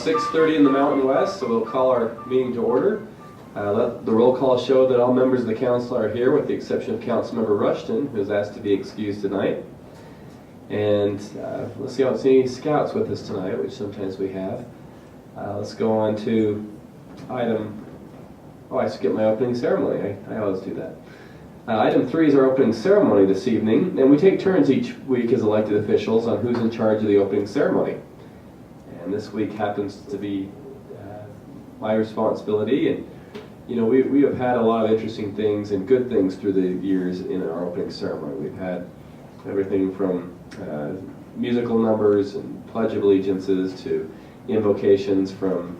6:30 in the Mountain West, so we'll call our meeting to order. Let the roll call show that all members of the council are here, with the exception of Councilmember Rushton, who is asked to be excused tonight. And let's see if any scouts with us tonight, which sometimes we have. Let's go on to item. Oh, I skipped my opening ceremony. I always do that. Item 3 is our opening ceremony this evening, and we take turns each week as elected officials on who's in charge of the opening ceremony. And this week happens to be my responsibility. And you know, we have had a lot of interesting things and good things through the years in our opening ceremony. We've had everything from musical numbers and pledge of allegiances to invocations from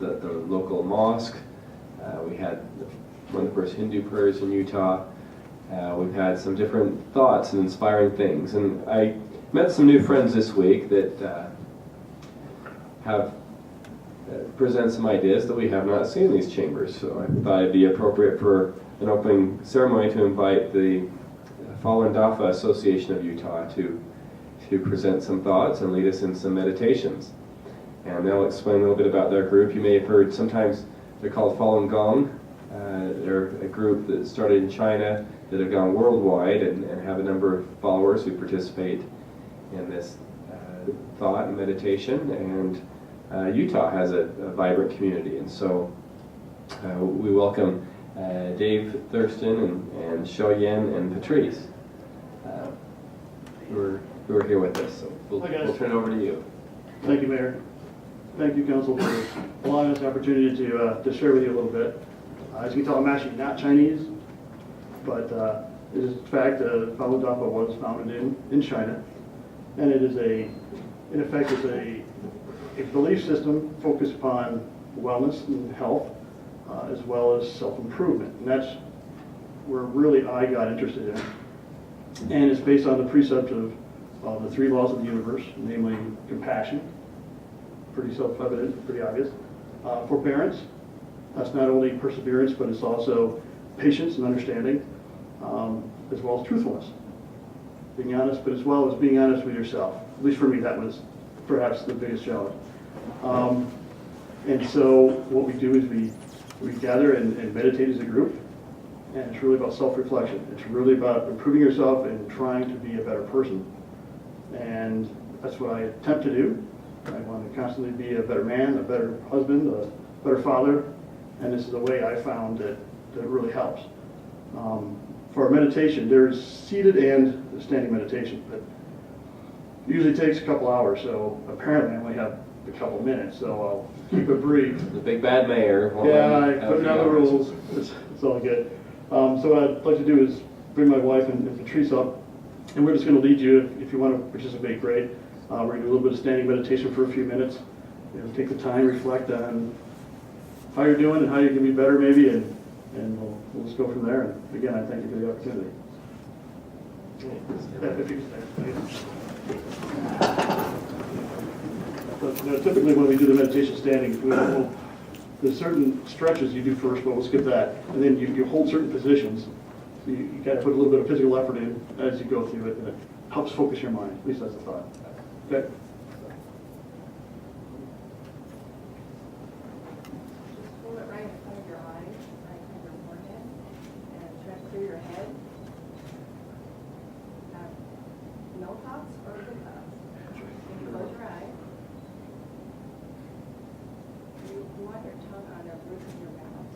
the local mosque. We had one of the first Hindu prayers in Utah. We've had some different thoughts and inspiring things. And I met some new friends this week that have present some ideas that we have not seen in these chambers. So I thought it'd be appropriate for an opening ceremony to invite the Falun Dafa Association of Utah to present some thoughts and lead us in some meditations. And they'll explain a little bit about their group. You may have heard sometimes they're called Falun Gong. They're a group that started in China that have gone worldwide and have a number of followers who participate in this thought and meditation. And Utah has a vibrant community, and so we welcome Dave Thurston and Shou Yen and Patrice who are here with us. So we'll turn it over to you. Thank you, Mayor. Thank you, Council, for allowing us the opportunity to share with you a little bit. As you can tell, I'm actually not Chinese, but it is in fact Falun Dafa was founded in China, and it is in effect, it's a belief system focused upon wellness and health, as well as self-improvement. And that's where really I got interested in. And it's based on the precept of the 3 laws of the universe, namely compassion, pretty self-evident, pretty obvious. Forbearance, that's not only perseverance, but it's also patience and understanding, as well as truthfulness. Being honest, but as well as being honest with yourself. At least for me, that was perhaps the biggest challenge. And so what we do is we gather and meditate as a group, and it's really about self-reflection. It's really about improving yourself and trying to be a better person. And that's what I attempt to do. I want to constantly be a better man, a better husband, a better father, and this is the way I found that really helps. For our meditation, there's seated and standing meditation, but it usually takes a couple hours, so apparently I only have a couple minutes, so I'll keep it brief. The big bad mayor. Yeah, I put down the rules. It's all good. So what I'd like to do is bring my wife and Patrice up, and we're just going to lead you. If you want to participate, great. We're going to do a little bit of standing meditation for a few minutes. You know, take the time, reflect on how you're doing and how you can be better maybe, and we'll just go from there. And again, I thank you for the opportunity. If you But, typically when we do the meditation standing, there's certain stretches you do first, but we'll skip that. And then you hold certain positions. So you got to put a little bit of physical effort in as you go through it, and it helps focus your mind. At least that's the thought. Okay? Just hold it right in front of your eyes, right in front of your forehead, and try to clear your head. Have no thoughts or good thoughts. You close your eyes. You want your tongue on the roof of your mouth,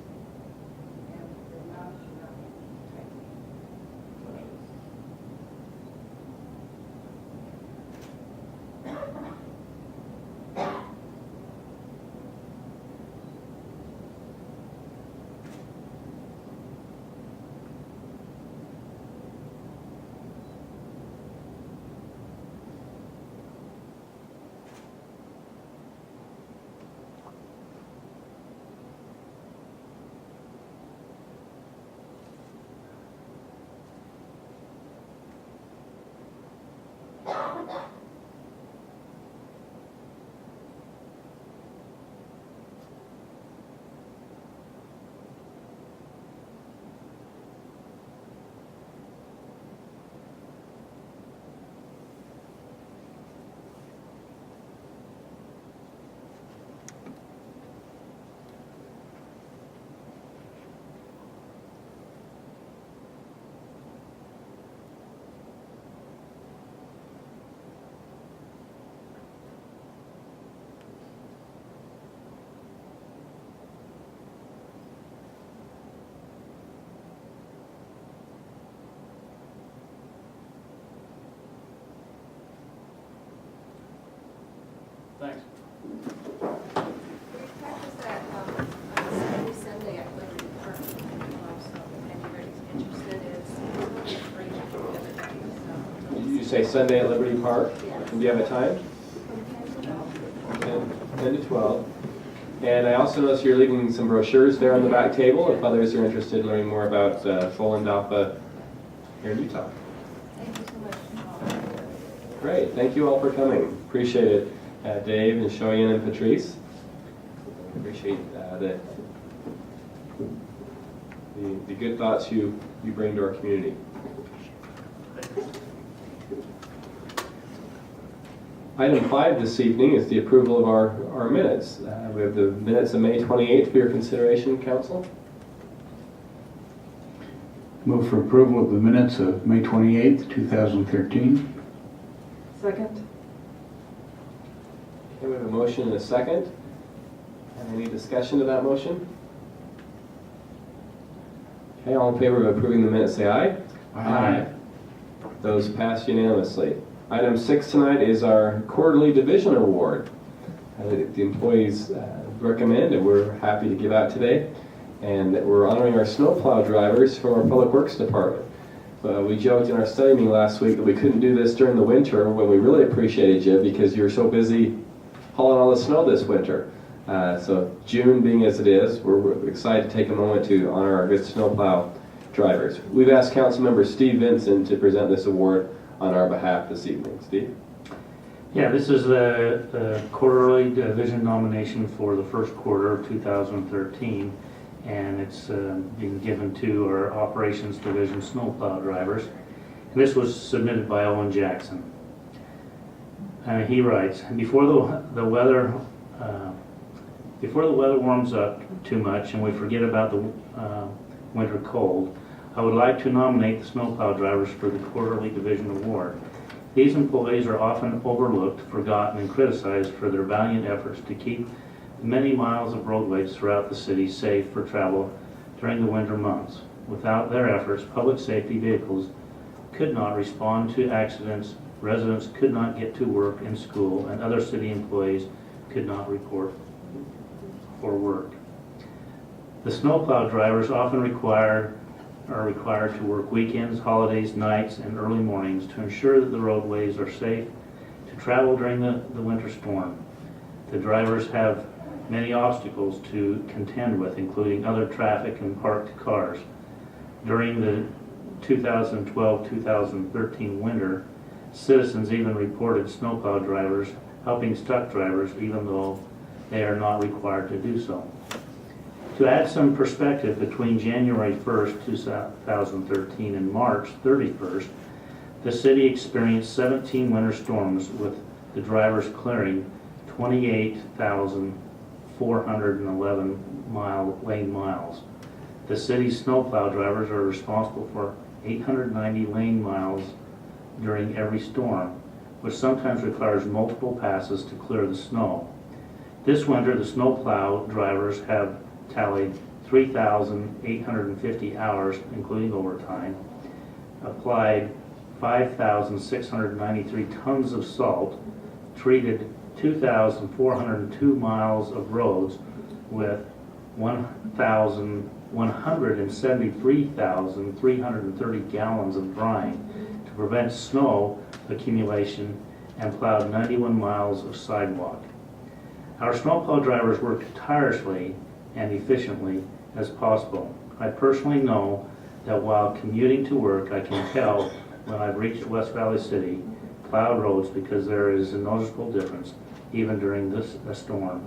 and your mouth should not be tightly closed. say Sunday at Liberty Park? Yes. And do you have a time? From 10 to 12. 10 to 12. And I also noticed you're leaving some brochures there on the back table if others are interested in learning more about Folendapa here in Utah. Thank you so much. Great, thank you all for coming. Appreciate it, Dave and Shoyan and Patrice. Appreciate the good thoughts you bring to our community. Item 5 this evening is the approval of our minutes. We have the minutes of May 28th for your consideration, Council. Move for approval of the minutes of May 28th, 2013. Second. Okay, we have a motion and a second. Any discussion to that motion? Okay, all in favor of approving the minutes, say aye. Aye. Those passed unanimously. Item 6 tonight is our quarterly division award. The employees recommend and we're happy to give out today. And we're honoring our snowplow drivers from our Public Works Department. We joked in our study meeting last week that we couldn't do this during the winter when we really appreciated you because you're so busy hauling all the snow this winter. So June being as it is, we're excited to take a moment to honor our good snowplow drivers. We've asked Councilmember Steve Vincent to present this award on our behalf this evening. Steve? Yeah, this is the quarterly division nomination for the first quarter of 2013, and it's being given to our operations division snowplow drivers. And this was submitted by Owen Jackson. He writes, before the weather warms up too much and we forget about the winter cold, I would like to nominate the snowplow drivers for the quarterly division award. These employees are often overlooked, forgotten, and criticized for their valiant efforts to keep many miles of roadways throughout the city safe for travel during the winter months. Without their efforts, public safety vehicles could not respond to accidents, residents could not get to work and school, and other city employees could not report for work. The snowplow drivers often are required to work weekends, holidays, nights, and early mornings to ensure that the roadways are safe to travel during the winter storm. The drivers have many obstacles to contend with, including other traffic and parked cars. During the 2012-2013 winter, citizens even reported snowplow drivers helping stuck drivers even though they are not required to do so. To add some perspective, between January 1st, 2013 and March 31st, the city experienced 17 winter storms with the drivers clearing 28,411 lane miles. The city's snowplow drivers are responsible for 890 lane miles during every storm, which sometimes requires multiple passes to clear the snow. This winter, the snowplow drivers have tallied 3,850 hours, including overtime, applied 5,693 tons of salt, treated 2,402 miles of roads with 173,330 gallons of brine to prevent snow accumulation, and plowed 91 miles of sidewalk. Our snowplow drivers work tirelessly and efficiently as possible. I personally know that while commuting to work, I can tell when I've reached West Valley City plowed roads because there is a noticeable difference even during a storm.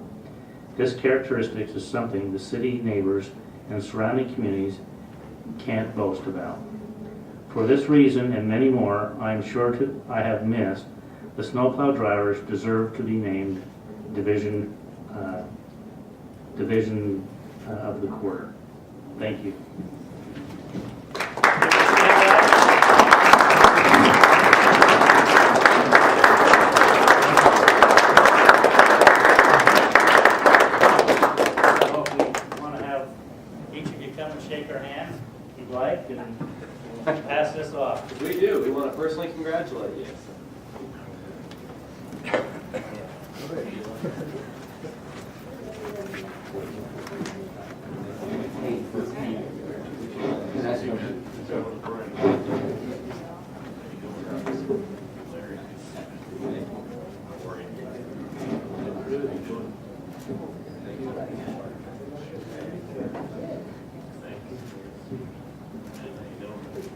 This characteristic is something the city neighbors and surrounding communities can't boast about. For this reason and many more, I am sure I have missed, the snowplow drivers deserve to be named division of the quarter. Thank you. So we want to have each of you come and shake our hand if you'd like, and we'll pass this off. We do. We want to personally congratulate you.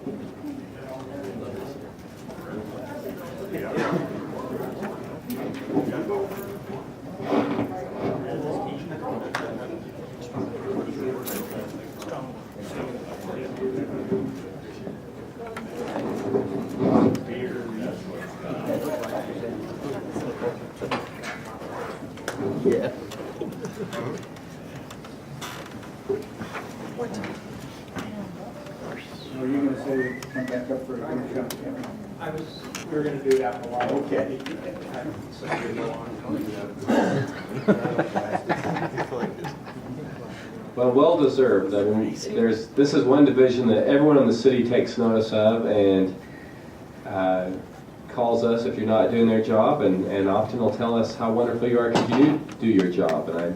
Are you going to say come back up for a workshop, Kevin? We were gonna do it after a while. Okay. Well deserved. I mean, this is one division that everyone in the city takes notice of and calls us if you're not doing their job, and often will tell us how wonderful you are because you do your job. And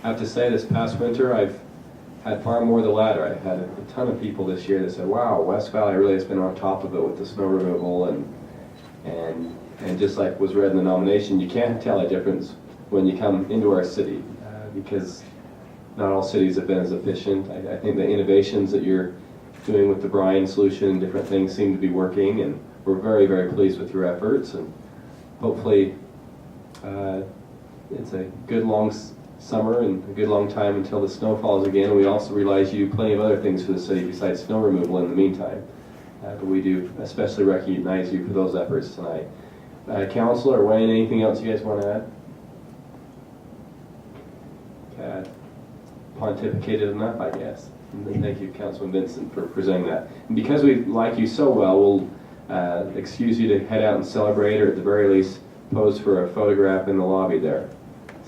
I have to say, this past winter, I've had far more the latter. I've had a ton of people this year that said, wow, West Valley really has been on top of it with the snow removal, and just like was read in the nomination, you can't tell a difference when you come into our city because not all cities have been as efficient. I think the innovations that you're doing with the brine solution and different things seem to be working, and we're very, very pleased with your efforts, and hopefully it's a good long summer and a good long time until the snow falls again. We also realize you do plenty of other things for the city besides snow removal in the meantime. But we do especially recognize you for those efforts tonight. Council or Wayne, anything else you guys want to add? Pontificated enough, I guess. And then thank you, Councilman Vincent, for presenting that. And because we like you so well, we'll excuse you to head out and celebrate, or at the very least, pose for a photograph in the lobby there.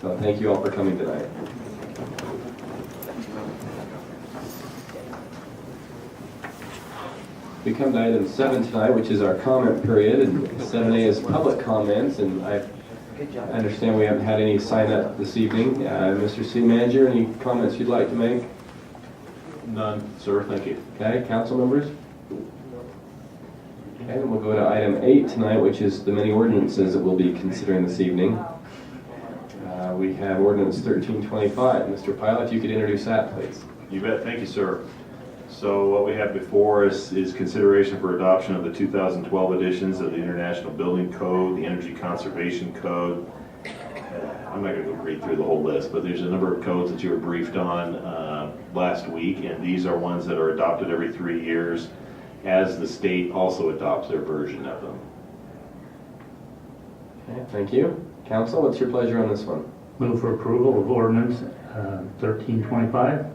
So thank you all for coming tonight. We come to item 7 tonight, which is our comment period, and 7A is public comments, and I understand we haven't had any sign up this evening. Mr. City Manager, any comments you'd like to make? None, sir, thank you. Okay, council members? Okay, then we'll go to item 8 tonight, which is the many ordinances that we'll be considering this evening. We have ordinance 1325. Mr. Pilot, if you could introduce that, please. You bet, thank you, sir. So what we have before us is consideration for adoption of the 2012 editions of the International Building Code, the Energy Conservation Code. I'm not going to go read through the whole list, but there's a number of codes that you were briefed on last week, and these are ones that are adopted every 3 years as the state also adopts their version of them. Okay, thank you. Council, what's your pleasure on this one? Move for approval of ordinance 1325.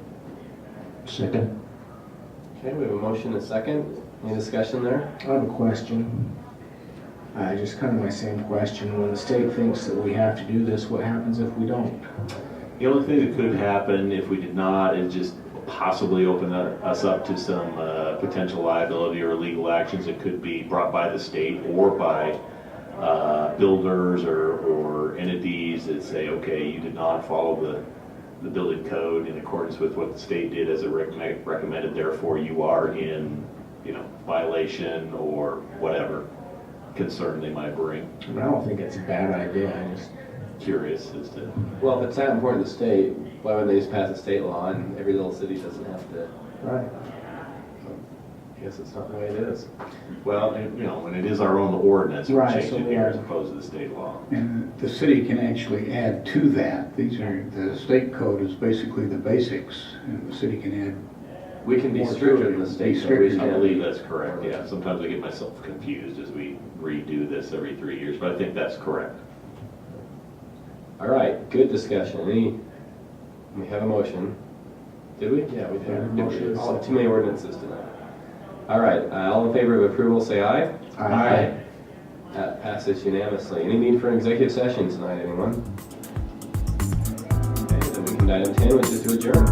Second. Okay, we have a motion and a second. Any discussion there? I have a question. Just kind of my same question. When the state thinks that we have to do this, what happens if we don't? The only thing that could happen if we did not is just possibly open us up to some potential liability or legal actions that could be brought by the state or by builders or entities that say, okay, you did not follow the building code in accordance with what the state did as it recommended, therefore you are in, violation or whatever concern they might bring. I don't think it's a bad idea. I just Curious as to. Well, if it's that important to the state, why wouldn't they just pass a state law and every little city doesn't have to? right. I guess it's not the way it is. Well, when it is our own ordinance, we Right, change so it we here are- as opposed to the state law. And the city can actually add to that. The state code is basically the basics, and the city can add. We can be More stricter to it. than the Be state. stricter. We just I can't believe that's correct, yeah. Sometimes I get myself confused as we redo this every 3 years, but I think that's correct. All right, good discussion. We have a motion. Did we? Yeah, we did. Motion. Oh, too many ordinances tonight. All right, all in favor of approval, say aye. Aye. That passes unanimously. Any need for an executive session tonight, anyone? Okay, then we can item 10, which is to adjourn.